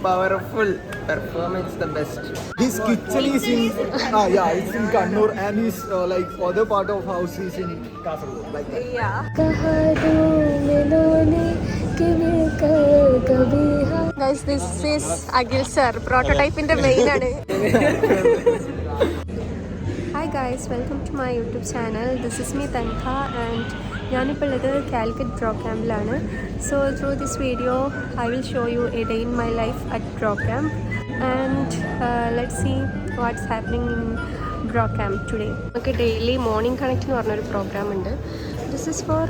powerful performance, the best. His kitchen is in it's in Kannur, and his like other part of house is in Kasaragod, like that. Guys, this is Agil sir, prototype in the main ആണ്. Hi guys, welcome to my YouTube channel. This is me Tantha and ഞാനിപ്പോൾ ഉള്ളത് Calicut bro ക്യാമ്പിലാണ്. So through this video I will show you a day in my life at bro camp and let's see what's happening in bro camp today. നമുക്ക് daily morning connect എന്ന് പറഞ്ഞൊരു program ഉണ്ട്. This is for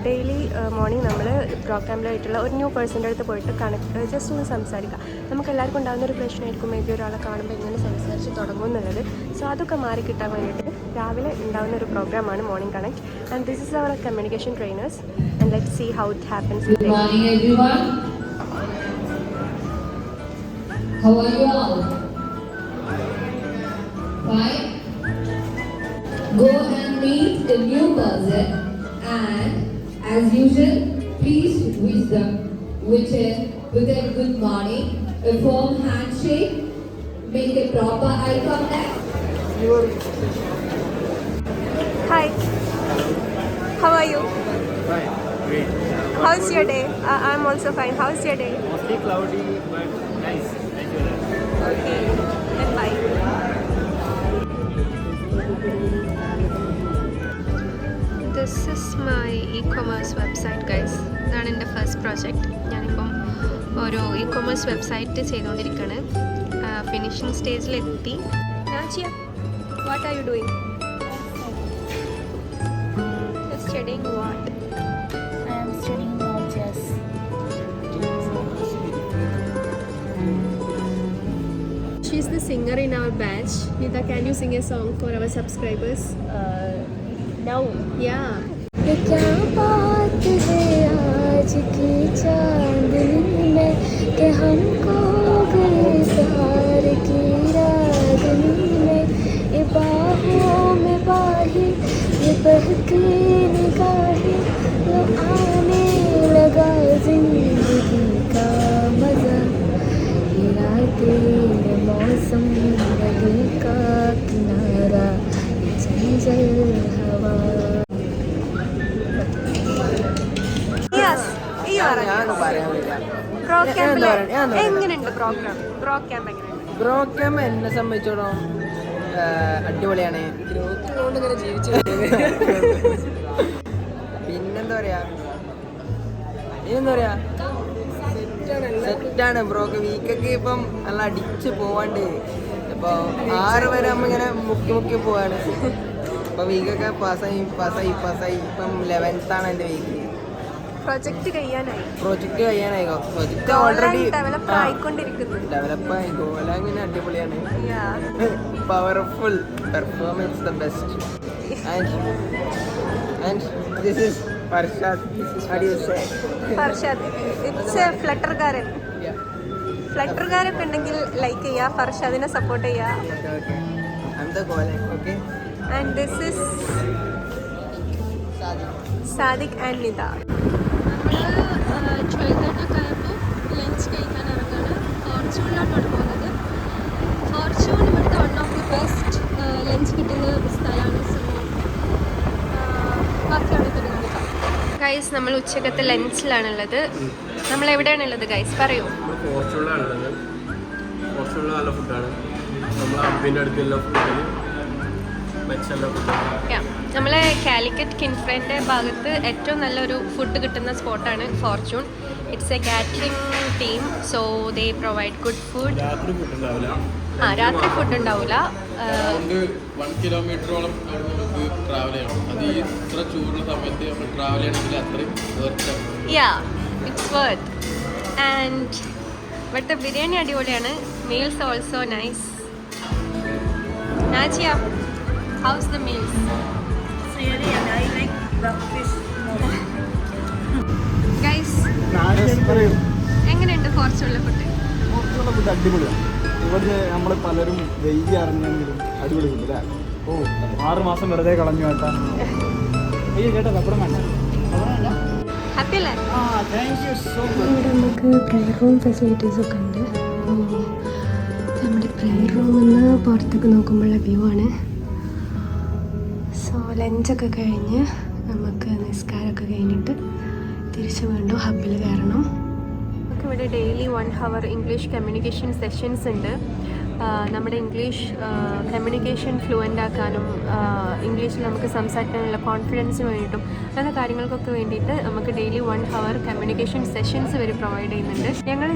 daily morning നമ്മൾ bro ക്യാമ്പിലായിട്ടുള്ള ഒരു new പേഴ്സൻ്റെ അടുത്ത് പോയിട്ട് കണക്ട് ജസ്റ്റ് ഒന്ന് സംസാരിക്കാം. നമുക്ക് എല്ലാവർക്കും ഉണ്ടാകുന്ന ഒരു പ്രശ്നമായിരിക്കും മേ ബി ഒരാളെ കാണുമ്പോൾ എങ്ങനെ സംസാരിച്ച് തുടങ്ങും എന്നുള്ളത്. സോ അതൊക്കെ മാറി കിട്ടാൻ വേണ്ടിയിട്ട് രാവിലെ ഉണ്ടാകുന്ന ഒരു പ്രോഗ്രാമാണ് morning connect and this is our communication trainers and let's see how it happens. Good morning everyone. How are you all? Fine. Go and meet the new person and as usual please wish them with a good morning, a firm handshake, make a proper eye contact. Hi, how are you? Fine, great. How's your day? I'm also fine. How's your day? Mostly cloudy, but nice. Okay, then bye. This is my e-commerce website guys. ഇതാണ് എൻ്റെ first project. ഞാനിപ്പം ഒരു e-commerce website ചെയ്തുകൊണ്ടിരിക്കുകയാണ്. Finishing സ്റ്റേജിലെത്തി. Nachia, what are you doing? You're studying what? I am studying chess. She's the singer in our batch. Nita, can you sing a song for our subscribers? Now. Yeah. क्या बात है आज की चांदनी में कि हमको गए प्यार की रागनी में, ये बाहों में बाही ये बहकी निगाहें, लो आने लगा जिंदगी का मजा, ये रातें ये मौसम नदी का किनारा, ये चंचल हवा. എങ്ങനെയുണ്ട് പ്രോഗ്രാം? ബ്രോ ക്യാമ്പ് എങ്ങനെയുണ്ട്? ബ്രോ ക്യാമ്പ് എന്നെ സംബന്ധിച്ചോളം അടിപൊളിയാണ്. പിന്നെന്താ പറയാ സെറ്റാണ് ബ്രോക്ക്. വീക്കൊക്കെ ഇപ്പം നല്ല അടിച്ച് പോവാണ്ട്. ഇപ്പോൾ 6 വരെ നമ്മ ഇങ്ങനെ മുക്കി പോവാണ്. ഇപ്പം വീക്കൊക്കെ പാസ്സായി. ഇപ്പം 11th ആണ് എൻ്റെ വീക്ക്. പ്രൊജക്ട് കഴിയാനായി. പ്രോജക്റ്റ് ഓൾറെഡി ഡെവലപ്പായി. ഗോല അങ്ങനെ അടിപൊളിയാണ്. Powerful performance, the best. And this is Farshad. Farshad it's a ഫ്ലട്ടർകാരൻ. ഫ്ലട്ടർകാരൊക്കെ ഉണ്ടെങ്കിൽ ലൈക്ക് ചെയ്യുക, ഫർഷാദിനെ സപ്പോർട്ട് ചെയ്യുക. And this is Sadiq and Nitha. നമ്മൾ 12:30 ആയപ്പോൾ ലഞ്ച് കഴിക്കാൻ ഇറങ്ങാണ്. ഫോർച്യൂണിലോട്ടാണ് പോകുന്നത്. ഫോർച്യൂൺ ഇവിടുത്തെ one of the best lunch കിട്ടുന്ന സ്ഥലമാണ്. സോ ബാക്കി അവിടെ തന്നെ കാണിക്കാം. ഗൈസ്, നമ്മൾ ഉച്ചക്കത്തെ ലഞ്ചിലാണുള്ളത്. നമ്മൾ എവിടെയാണുള്ളത് ഗൈസ് പറയൂ? ഫോർച്യൂണിലാണുള്ളത്. ഫോർച്യൂണിൽ നല്ല ഫുഡാണ്. നമ്മൾ അമ്പിൻ്റെ അടുത്തുള്ള ഫുഡിൽ മെച്ചല്ല ഫുഡാണ്. നമ്മളെ കാലിക്കറ്റ് കിൻഫ്രൻ്റെ ഭാഗത്ത് ഏറ്റവും നല്ലൊരു ഫുഡ് കിട്ടുന്ന സ്പോട്ടാണ് Fortune. It's A catering team. So they provide good food. രാത്രി ഫുഡ് ഉണ്ടാവില്ല. രാത്രി ഫുഡ് ഉണ്ടാവില്ല. 1 കിലോമീറ്ററോളം നമുക്ക് ട്രാവൽ ചെയ്യണം. അത് ഈ ഇത്ര ചൂടുള്ള സമയത്ത് നമ്മൾ ട്രാവൽ ചെയ്യണമെങ്കിൽ അത്രയും ഇറ്റ്സ് വർത്ത്. ആൻഡ് ഇവിടുത്തെ ബിരിയാണി അടിപൊളിയാണ്. Meals also nice. Nachia, how's the meals? Really, and I like the fish more. Guys, എങ്ങനെയുണ്ട് ഫോർച്യൂണിലെ ഫുഡ്? ഫോർച്യൂണിലെ ഫുഡ് അടിപൊളിയാണ്. ഇവിടെ നമ്മൾ പലരും വെയിൽ അറിഞ്ഞെങ്കിലും അടിപൊളി ഫുഡ് അല്ലേ? 6 മാസം വെറുതെ കളഞ്ഞു കേട്ടാ. ചേട്ടാ പപ്പടം വേണ്ട. ഹാപ്പി അല്ലേ? Thank you so much. ഇവിടെ നമുക്ക് പ്രയർ റൂം ഫെസിലിറ്റീസ് ഒക്കെ ഉണ്ട്. നമ്മുടെ പ്രെയർ റൂമിൽ നിന്ന് പുറത്തേക്ക് നോക്കുമ്പോഴുള്ള വ്യൂ ആണ്. സോ ലഞ്ചൊക്കെ കഴിഞ്ഞ് നമുക്ക് നിസ്കാരമൊക്കെ കഴിഞ്ഞിട്ട് തിരിച്ച് വീണ്ടും ഹബ്ബിൽ കയറണം. നമുക്കിവിടെ daily 1 hour English communication sessions ഉണ്ട്. നമ്മുടെ ഇംഗ്ലീഷ് കമ്മ്യൂണിക്കേഷൻ ഫ്ലുവൻ്റ് ആക്കാനും ഇംഗ്ലീഷിൽ നമുക്ക് സംസാരിക്കാനുള്ള കോൺഫിഡൻസിന് വേണ്ടിയിട്ടും അങ്ങനെ കാര്യങ്ങൾക്കൊക്കെ വേണ്ടിയിട്ട് നമുക്ക് ഡെയിലി 1 hour കമ്മ്യൂണിക്കേഷൻ സെഷൻസ് വരെ പ്രൊവൈഡ് ചെയ്യുന്നുണ്ട്.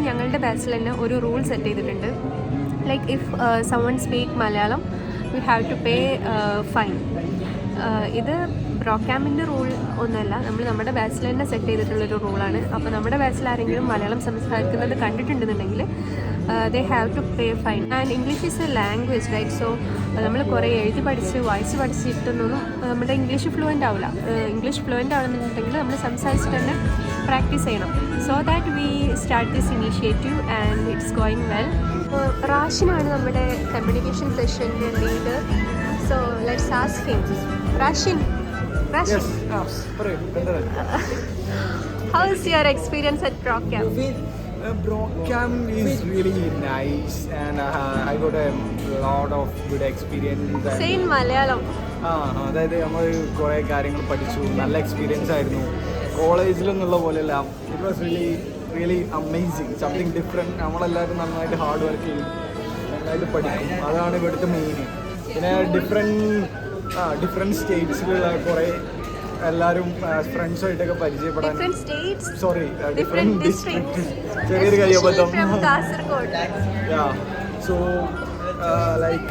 ഞങ്ങളുടെ ബാച്ചിൽ തന്നെ ഒരു റൂൾ സെറ്റ് ചെയ്തിട്ടുണ്ട്. Like if someone speak Malayalam we have to pay fine. ഇത് ബ്രോക്യാമ്പിൻ്റെ റൂൾ ഒന്നുമല്ല, നമ്മുടെ ബാച്ചിൽ തന്നെ സെറ്റ് ചെയ്തിട്ടുള്ളൊരു റൂളാണ്. അപ്പോൾ നമ്മുടെ ബാച്ചിൽ ആരെങ്കിലും മലയാളം സംസാരിക്കുന്നത് കണ്ടിട്ടുണ്ടെന്നുണ്ടെങ്കിൽ they have to pay fine. And English is a language, right? So നമ്മൾ കുറേ എഴുതി പഠിച്ച് വായിച്ച് പഠിച്ചിട്ടൊന്നും നമ്മുടെ ഇംഗ്ലീഷ് ഫ്ലുവൻ്റ് ആവില്ല. ഇംഗ്ലീഷ് ഫ്ലുവൻ്റ് ആണെന്നുണ്ടെങ്കിൽ നമ്മൾ സംസാരിച്ചിട്ട് തന്നെ പ്രാക്ടീസ് ചെയ്യണം. So that we start this initiative and it's going well. റാഷിനാണ് നമ്മുടെ കമ്മ്യൂണിക്കേഷൻ സെഷൻ്റെ leader. So let's ask him. Rashin, how is your experience at ProCamp? ProCamp is really nice and I got a lot of good experience. Say in Malayalam. അതായത് നമ്മൾ കുറേ കാര്യങ്ങൾ പഠിച്ചു. നല്ല experience ആയിരുന്നു. കോളേജിലൊന്നുള്ള പോലെയല്ല. It was really amazing, something different. നമ്മളെല്ലാവരും നന്നായിട്ട് ഹാർഡ് വർക്ക് ചെയ്യും, നന്നായിട്ട് പഠിക്കും. അതാണ് ഇവിടുത്തെ മെയിൻ. പിന്നെ ഡിഫറെൻറ്റ് സ്റ്റേറ്റ്സിലുള്ള കുറേ എല്ലാവരും ഫ്രണ്ട്സുമായിട്ടൊക്കെ പരിചയപ്പെടാൻ. Sorry, different district. ചെറിയൊരു കയ്യബദ്ധം. സോ ലൈക്ക്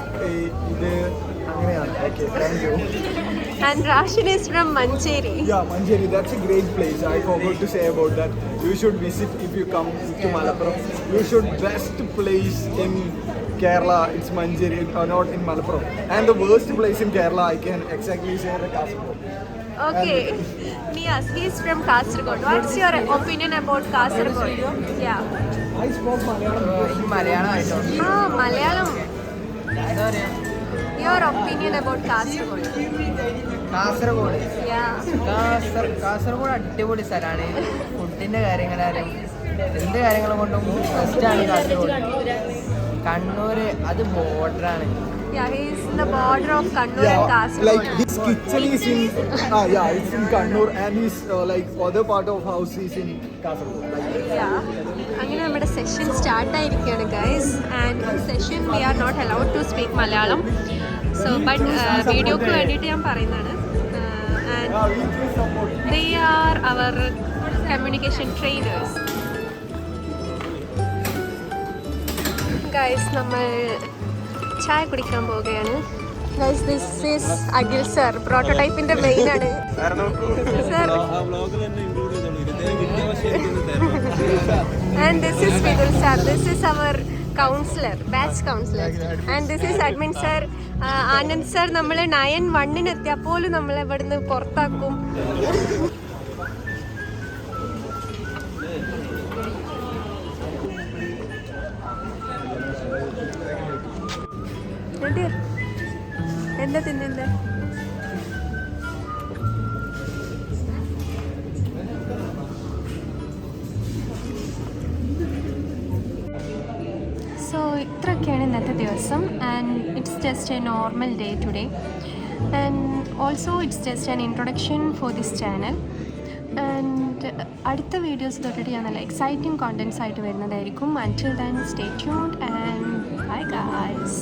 ഇത് അങ്ങനെയാണ്. Okay, thank you. And Rashin is from Mancheri. Yeah, Mancheri. That's a great place. I forgot to say about that. You should visit if you come to Malappuram. You should best place in Kerala. It's Mancheri, not in Malappuram. And the worst place in Kerala, I can exactly say the Kasaragod. Okay, Nias, he's from Kasaragod. What's your opinion about Kasaragod? Yeah. I spoke Malayalam. Malayalam ആയിട്ടോ? Malayalam. എന്താ പറയാ? Your opinion about Kasaragod? Kasaragod. Yeah. Kasaragod അടിപൊളി സ്ഥലമാണ്. ഫുഡിൻ്റെ കാര്യങ്ങളായാലും എന്ത് കാര്യങ്ങളും കൊണ്ടും ബെസ്റ്റാണ് കാസർഗോഡ്. കണ്ണൂർ അത് ബോർഡറാണ്. Yeah, he's in the border of Kannur and Kasaragod. Like his kitchen is in it's in Kannur and his like other part of house is in Kasaragod. Yeah. അങ്ങനെ നമ്മുടെ സെഷൻ സ്റ്റാർട്ട് ആയിരിക്കുകയാണ് guys. And session we are not allowed to speak Malayalam. So but വീഡിയോക്ക് വേണ്ടിയിട്ട് ഞാൻ പറയുന്നതാണ്. And they are our communication trainers. Guys നമ്മൾ ചായ കുടിക്കാൻ പോവുകയാണ്. Guys this is Akhil sir, പ്രോട്ടോടൈപ്പിൻ്റെ മെയിനാണ് sir. And this is Vidul sir. This is our counselor, batch counselor. And this is admin sir. Anand sir, നമ്മൾ 9-1 എത്തിയപ്പോൾ നമ്മളെ ഇവിടുന്ന് പുറത്താക്കും. എന്താ തിന്നെന്താ? സോ ഇത്രയൊക്കെയാണ് ഇന്നത്തെ ദിവസം. And it's just A normal day today. And also it's just an introduction for this channel. And അടുത്ത വീഡിയോസ് തൊട്ടിട്ട് ഞാൻ നല്ല എക്സൈറ്റിംഗ് കോണ്ടൻറ്റ്സ് ആയിട്ട് വരുന്നതായിരിക്കും. അൻറ്റിൽ then stay tuned and bye guys.